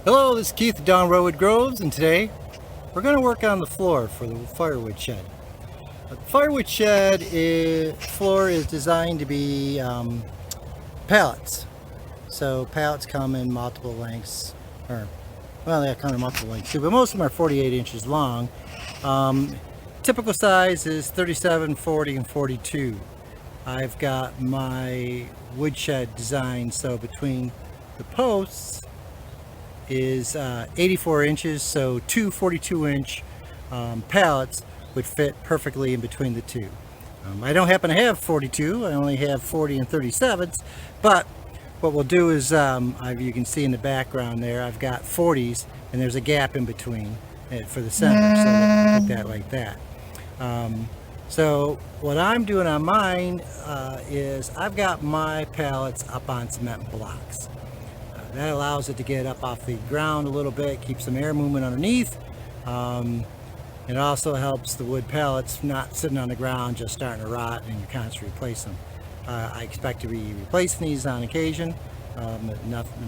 Hello, this is Keith down Redwood Groves, and today we're going to work on the floor for the Firewood Shed. The Firewood Shed floor is designed to be pallets. So pallets come in multiple lengths, they come in multiple lengths too, but most of them are 48 inches long. Typical size is 37, 40, and 42. I've got my woodshed designed so between the posts is 84 inches, so two 42-inch pallets would fit perfectly in between the two. I don't happen to have 42, I only have 40 and 37s, but what we'll do is, you can see in the background there, I've got 40s and there's a gap in between for the center, so we'll put that like that. So what I'm doing on mine is I've got my pallets up on cement blocks. That allows it to get up off the ground a little bit, keeps some air movement underneath. It also helps the wood pallets not sitting on the ground just starting to rot and you constantly replace them. I expect to be replacing these on occasion. I'm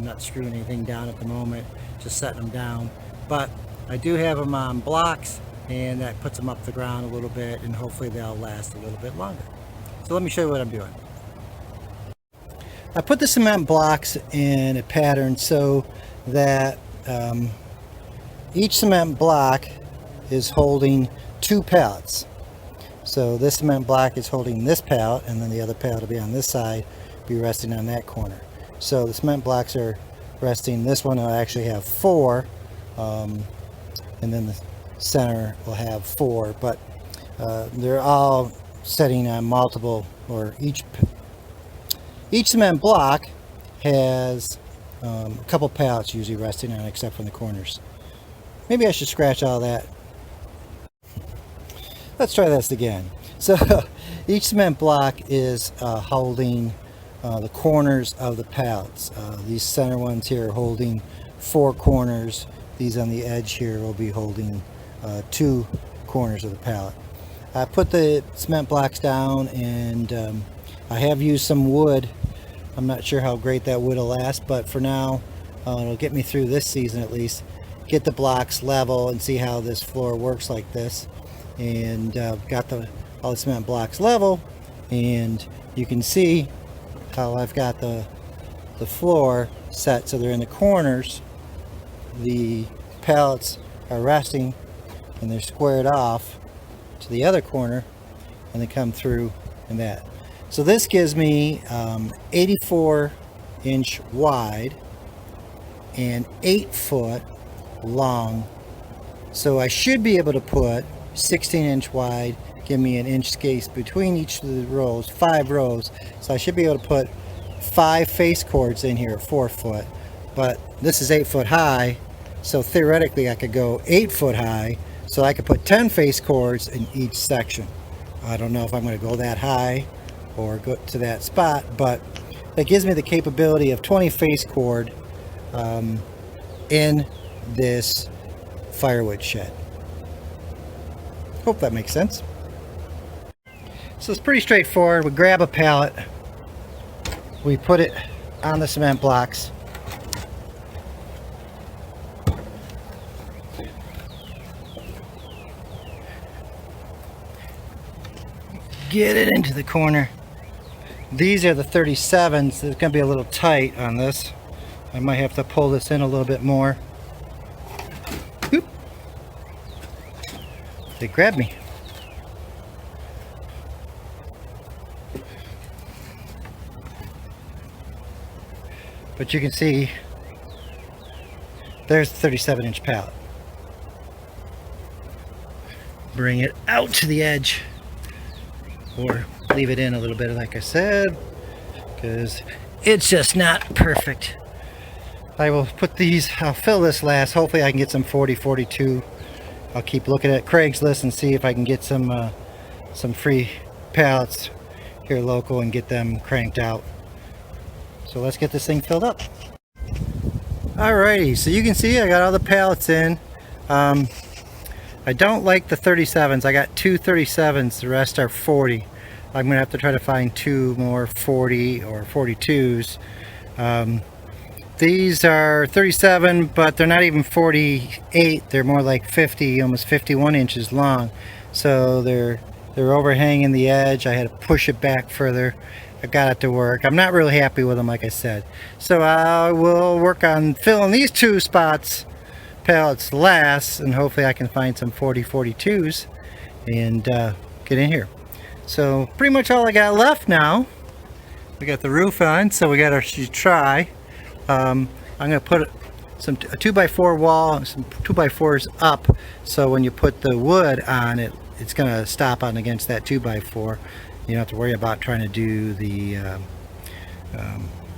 not screwing anything down at the moment, just setting them down. But I do have them on blocks, and that puts them up the ground a little bit, and hopefully they'll last a little bit longer. So let me show you what I'm doing. I put the cement blocks in a pattern so that each cement block is holding two pallets. So this cement block is holding this pallet, and then the other pallet will be on this side, be resting on that corner. So the cement blocks are resting. This one will actually have four, and then the center will have four, but they're all setting on multiple, or each cement block has a couple pallets usually resting on it, except for the corners. Maybe I should scratch all that. Let's try this again. So each cement block is holding the corners of the pallets. These center ones here are holding four corners. These on the edge here will be holding two corners of the pallet. I put the cement blocks down, and I have used some wood. I'm not sure how great that wood will last, but for now it'll get me through this season at least. Get the blocks level and see how this floor works like this. And got all the cement blocks level, and you can see how I've got the floor set so they're in the corners. The pallets are resting and they're squared off to the other corner, and they come through in that. So this gives me 84 inch wide and 8 foot long. So I should be able to put 16 inch wide, give me an inch space between each of the rows, 5 rows. So I should be able to put 5 face cords in here at 4 foot. But this is 8 foot high, so theoretically I could go 8 foot high, so I could put 10 face cords in each section. I don't know if I'm going to go that high or go to that spot, but that gives me the capability of 20 face cord in this firewood shed. Hope that makes sense. So it's pretty straightforward. We grab a pallet, we put it on the cement blocks, get it into the corner. These are the 37s. It's going to be a little tight on this. I might have to pull this in a little bit more. Oop. They grabbed me. But you can see there's the 37 inch pallet. Bring it out to the edge, or leave it in a little bit like I said, because it's just not perfect. I will put these, I'll fill this last. Hopefully I can get some 40, 42. I'll keep looking at Craigslist and see if I can get some free pallets here local and get them cranked out. So let's get this thing filled up. Alrighty, so you can see I got all the pallets in. I don't like the 37s. I got two 37s, the rest are 40. I'm going to have to try to find two more 40 or 42s. These are 37, but they're not even 48. They're more like 50, almost 51 inches long. So they're overhanging the edge. I had to push it back further. I got it to work. I'm not really happy with them, like I said. So I will work on filling these two spots, pallets last, and hopefully I can find some 40-42s and get in here. So pretty much all I got left now. We got the roof on, so we got our try. I'm going to put a 2x4 wall, some 2x4s up, so when you put the wood on it, it's going to stop on against that 2x4. You don't have to worry about trying to do the,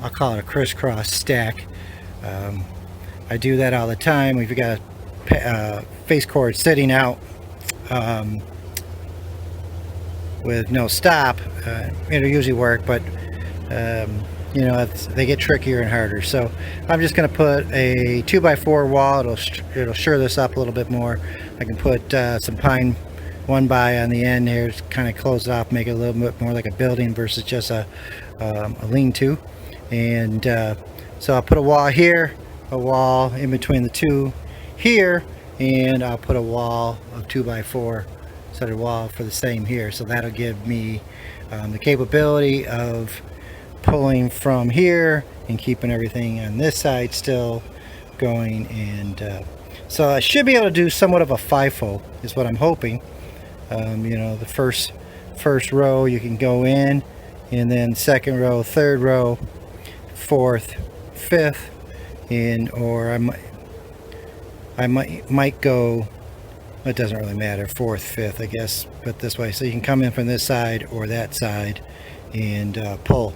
I'll call it a crisscross stack. I do that all the time. We've got a face cord sitting out with no stop. It'll usually work, but you know, they get trickier and harder. So I'm just going to put a 2x4 wall. It'll sure this up a little bit more. I can put some pine 1x on the end here to kind of close it off, make it a little bit more like a building versus just a lean-to. And so I'll put a wall here, a wall in between the two here, and I'll put a wall of 2x4 studded wall for the same here. So that'll give me the capability of pulling from here and keeping everything on this side still going. And so I should be able to do somewhat of a FIFO is what I'm hoping. You know, the first row you can go in, and then second row, third row, fourth, fifth, and or I might go, it doesn't really matter, fourth, fifth, I guess, but this way. So you can come in from this side or that side and pull.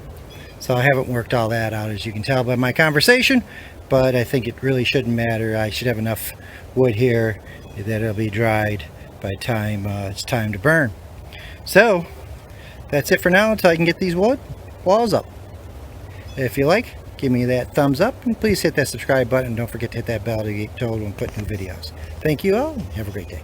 So I haven't worked all that out, as you can tell by my conversation, but I think it really shouldn't matter. I should have enough wood here that it'll be dried by the time it's time to burn. So that's it for now until I can get these wood walls up. If you like, give me that thumbs up, and please hit that subscribe button. Don't forget to hit that bell to get told when I put new videos. Thank you all, and have a great day.